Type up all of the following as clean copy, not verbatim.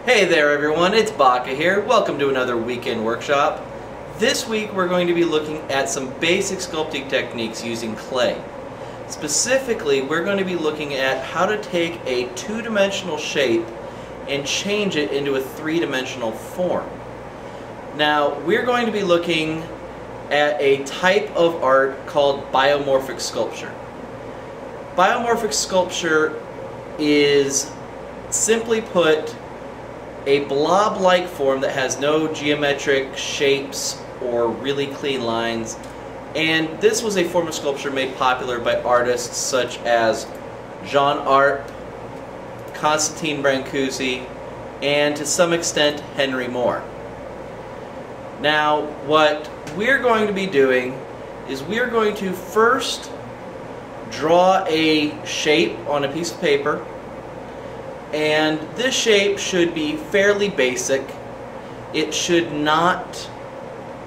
Hey there everyone, it's Baka here. Welcome to another weekend workshop. This week we're going to be looking at some basic sculpting techniques using clay. Specifically, we're going to be looking at how to take a two-dimensional shape and change it into a three-dimensional form. Now, we're going to be looking at a type of art called biomorphic sculpture. Biomorphic sculpture is, simply put, a blob-like form that has no geometric shapes or really clean lines, and this was a form of sculpture made popular by artists such as Jean Arp, Constantine Brancusi, and to some extent Henry Moore. Now, what we're going to be doing is we're going to first draw a shape on a piece of paper. And this shape should be fairly basic. It should not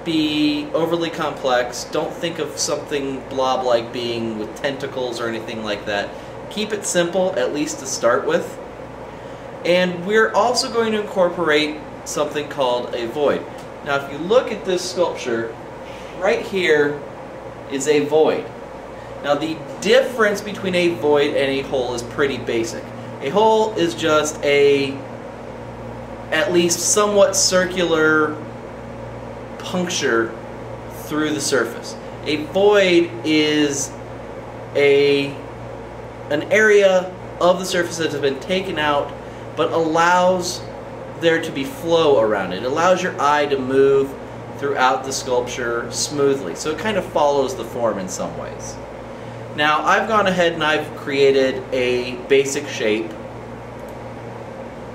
be overly complex. Don't think of something blob-like being with tentacles or anything like that. Keep it simple, at least to start with. And we're also going to incorporate something called a void. Now if you look at this sculpture, right here is a void. Now the difference between a void and a hole is pretty basic. A hole is just a, at least somewhat circular puncture through the surface. A void is an area of the surface that has been taken out but allows there to be flow around it. It allows your eye to move throughout the sculpture smoothly. So it kind of follows the form in some ways. Now I've gone ahead and I've created a basic shape.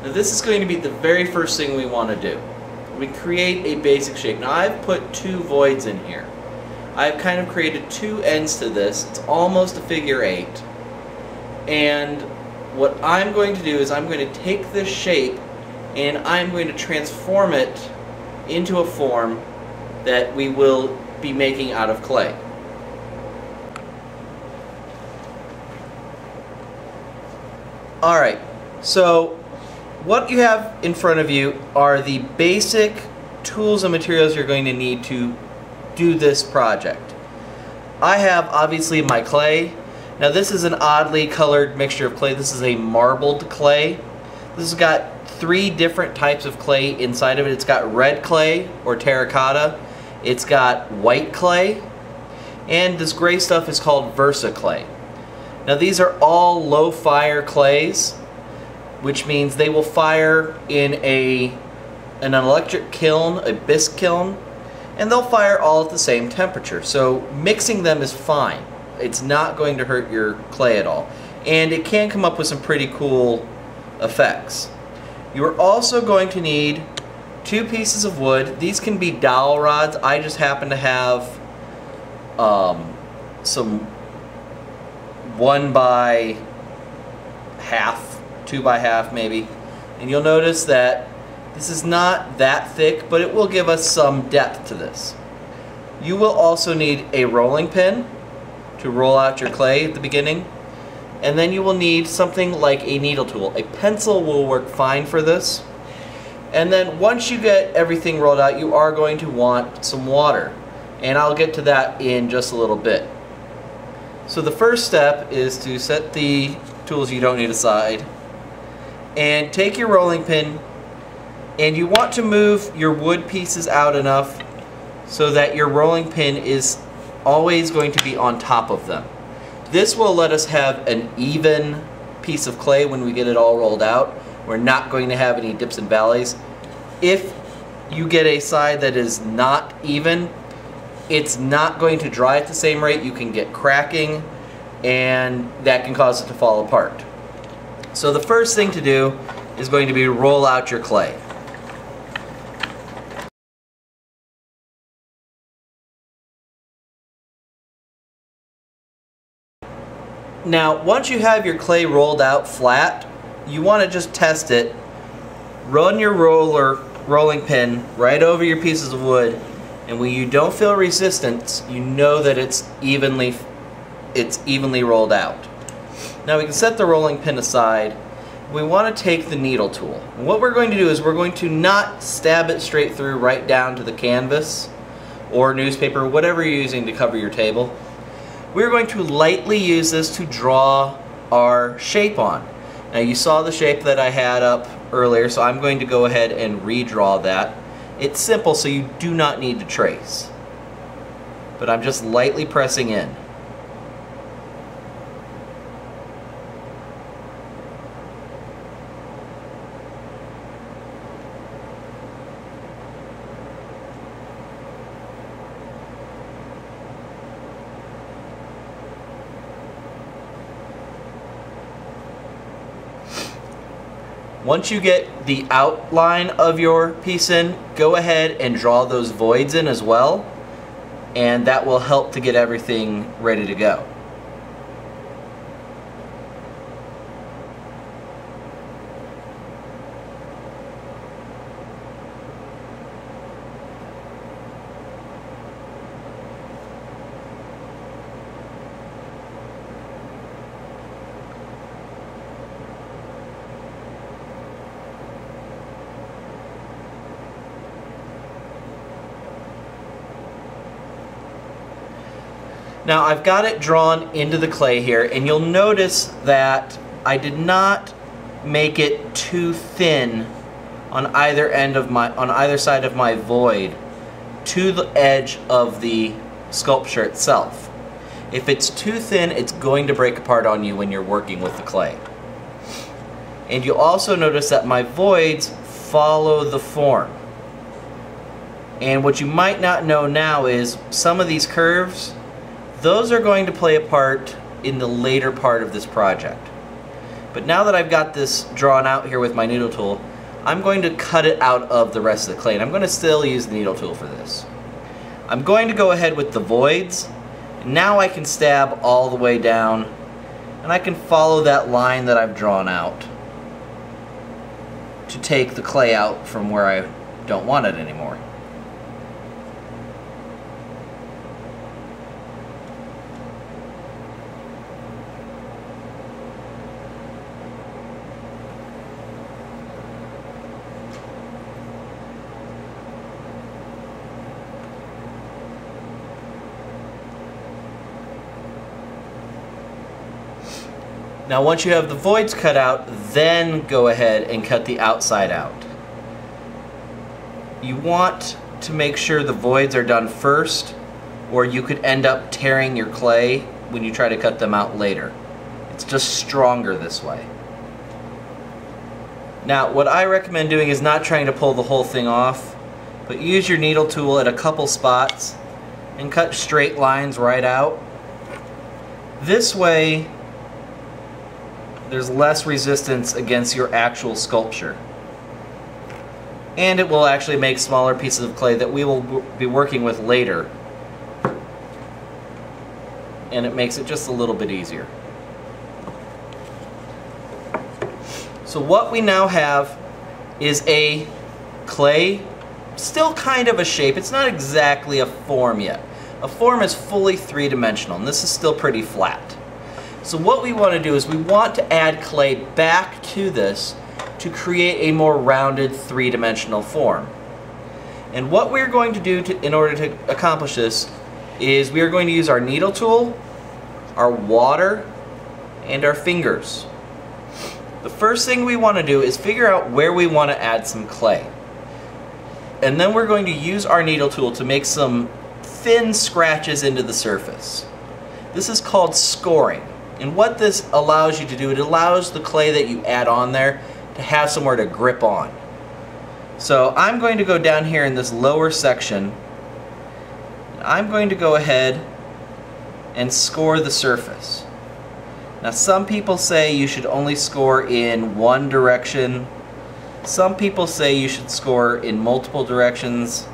Now this is going to be the very first thing we want to do. We create a basic shape. Now I've put two voids in here. I've kind of created two ends to this. It's almost a figure eight. And what I'm going to do is I'm going to take this shape and I'm going to transform it into a form that we will be making out of clay. Alright, so what you have in front of you are the basic tools and materials you're going to need to do this project. I have obviously my clay. Now this is an oddly colored mixture of clay. This is a marbled clay. This has got three different types of clay inside of it. It's got red clay or terracotta. It's got white clay. And this gray stuff is called Versa clay. Now these are all low fire clays, which means they will fire in an electric kiln, a bisque kiln, and they'll fire all at the same temperature. So mixing them is fine. It's not going to hurt your clay at all. And it can come up with some pretty cool effects. You are also going to need two pieces of wood. These can be dowel rods. I just happen to have some 1 by half, 2 by half maybe, and you'll notice that this is not that thick, but it will give us some depth to this. You will also need a rolling pin to roll out your clay at the beginning, and then you will need something like a needle tool. A pencil will work fine for this. And then once you get everything rolled out, you are going to want some water, and I'll get to that in just a little bit. So the first step is to set the tools you don't need aside and take your rolling pin, and you want to move your wood pieces out enough so that your rolling pin is always going to be on top of them. This will let us have an even piece of clay when we get it all rolled out. We're not going to have any dips and valleys. If you get a side that is not even, it's not going to dry at the same rate. You can get cracking, and that can cause it to fall apart. So the first thing to do is going to be to roll out your clay. Now, once you have your clay rolled out flat, you want to just test it. Run your rolling pin right over your pieces of wood, and when you don't feel resistance, you know that it's evenly rolled out. Now we can set the rolling pin aside, we want to take the needle tool. And what we're going to do is we're going to not stab it straight through right down to the canvas or newspaper, whatever you're using to cover your table. We're going to lightly use this to draw our shape on. Now you saw the shape that I had up earlier, so I'm going to go ahead and redraw that. It's simple, so you do not need to trace. But I'm just lightly pressing in. Once you get the outline of your piece in, go ahead and draw those voids in as well, and that will help to get everything ready to go. Now I've got it drawn into the clay here, and you'll notice that I did not make it too thin on either side of my void to the edge of the sculpture itself. If it's too thin, it's going to break apart on you when you're working with the clay. And you'll also notice that my voids follow the form. And what you might not know now is some of these curves, those are going to play a part in the later part of this project. But now that I've got this drawn out here with my needle tool, I'm going to cut it out of the rest of the clay, and I'm going to still use the needle tool for this. I'm going to go ahead with the voids. Now I can stab all the way down, and I can follow that line that I've drawn out to take the clay out from where I don't want it anymore. Now once you have the voids cut out, then go ahead and cut the outside out. You want to make sure the voids are done first, or you could end up tearing your clay when you try to cut them out later. It's just stronger this way. Now what I recommend doing is not trying to pull the whole thing off, but use your needle tool at a couple spots and cut straight lines right out. This way there's less resistance against your actual sculpture. And it will actually make smaller pieces of clay that we will be working with later. And it makes it just a little bit easier. So what we now have is a clay, still kind of a shape. It's not exactly a form yet. A form is fully three-dimensional, and this is still pretty flat. So what we want to do is we want to add clay back to this to create a more rounded three-dimensional form. And what we're going to do in order to accomplish this is we are going to use our needle tool, our water, and our fingers. The first thing we want to do is figure out where we want to add some clay. And then we're going to use our needle tool to make some thin scratches into the surface. This is called scoring. And what this allows you to do, it allows the clay that you add on there to have somewhere to grip on. So I'm going to go down here in this lower section. I'm going to go ahead and score the surface. Now some people say you should only score in one direction. Some people say you should score in multiple directions.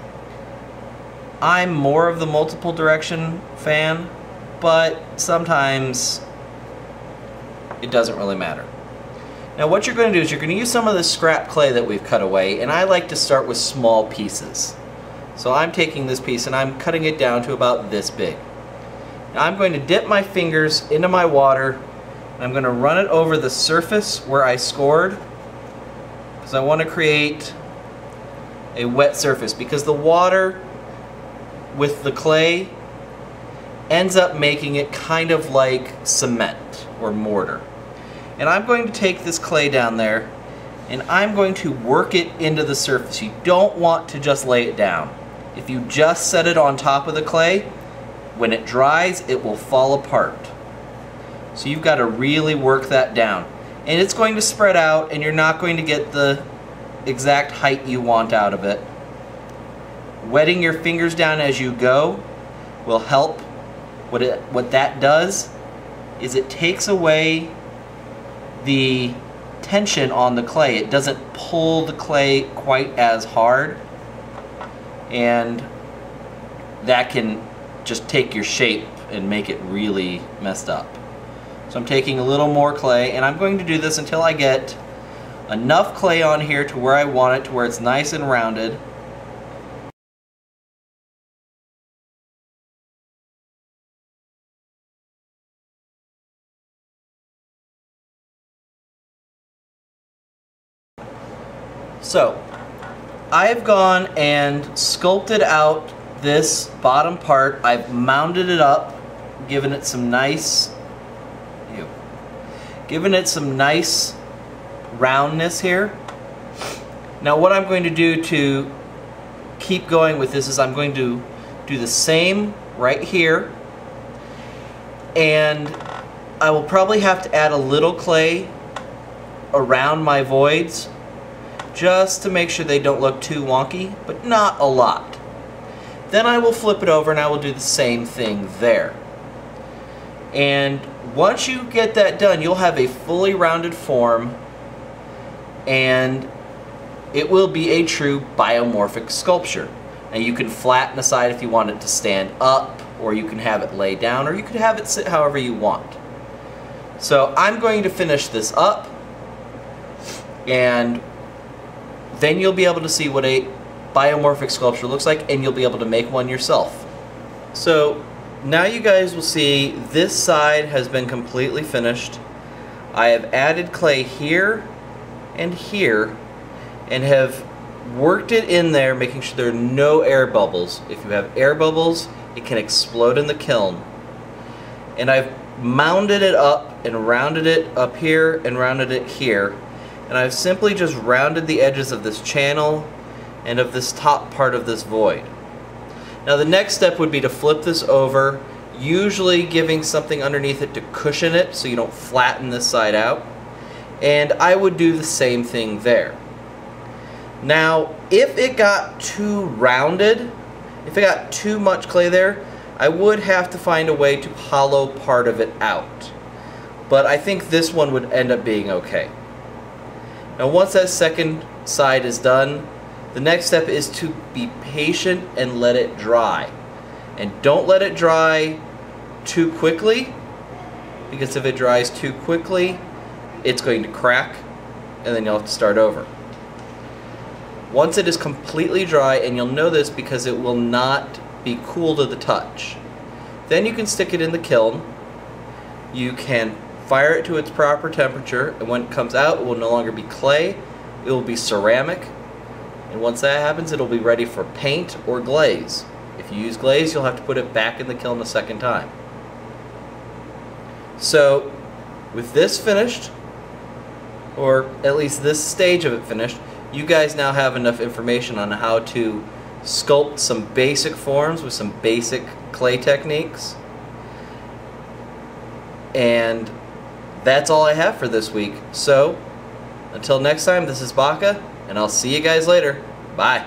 I'm more of the multiple direction fan, but sometimes it doesn't really matter. Now what you're going to do is you're going to use some of the scrap clay that we've cut away, and I like to start with small pieces. So I'm taking this piece and I'm cutting it down to about this big. Now I'm going to dip my fingers into my water And I'm going to run it over the surface where I scored, because I want to create a wet surface, because the water with the clay ends up making it kind of like cement or mortar. And I'm going to take this clay down there and I'm going to work it into the surface. You don't want to just lay it down. If you just set it on top of the clay, when it dries, it will fall apart. So you've got to really work that down. And it's going to spread out and you're not going to get the exact height you want out of it. Wetting your fingers down as you go will help. What that does is it takes away the tension on the clay. It doesn't pull the clay quite as hard, and that can just take your shape and make it really messed up. So I'm taking a little more clay, and I'm going to do this until I get enough clay on here to where I want it, to where it's nice and rounded. So, I've gone and sculpted out this bottom part. I've mounded it up, given it some nice roundness here. Now what I'm going to do to keep going with this is I'm going to do the same right here, and I will probably have to add a little clay around my voids just to make sure they don't look too wonky, but not a lot. Then I will flip it over and I will do the same thing there. And once you get that done, you'll have a fully rounded form, and it will be a true biomorphic sculpture. Now you can flatten the side if you want it to stand up, or you can have it lay down, or you can have it sit however you want. So I'm going to finish this up, and then you'll be able to see what a biomorphic sculpture looks like, and you'll be able to make one yourself. So now you guys will see this side has been completely finished. I have added clay here and here and have worked it in there, making sure there are no air bubbles. If you have air bubbles, it can explode in the kiln. And I've mounded it up and rounded it up here and rounded it here. And I've simply just rounded the edges of this channel and of this top part of this void. Now the next step would be to flip this over, usually giving something underneath it to cushion it so you don't flatten this side out. And I would do the same thing there. Now if it got too rounded, if it got too much clay there, I would have to find a way to hollow part of it out. But I think this one would end up being okay. Now once that second side is done, the next step is to be patient and let it dry. And don't let it dry too quickly, because if it dries too quickly, it's going to crack and then you'll have to start over. Once it is completely dry, and you'll know this because it will not be cool to the touch, then you can stick it in the kiln. You can fire it to its proper temperature, and when it comes out, it will no longer be clay, it will be ceramic. And once that happens, it'll be ready for paint or glaze. If you use glaze, you'll have to put it back in the kiln a second time. So, with this finished, or at least this stage of it finished, you guys now have enough information on how to sculpt some basic forms with some basic clay techniques. And that's all I have for this week. So, until next time, this is Baka, and I'll see you guys later. Bye.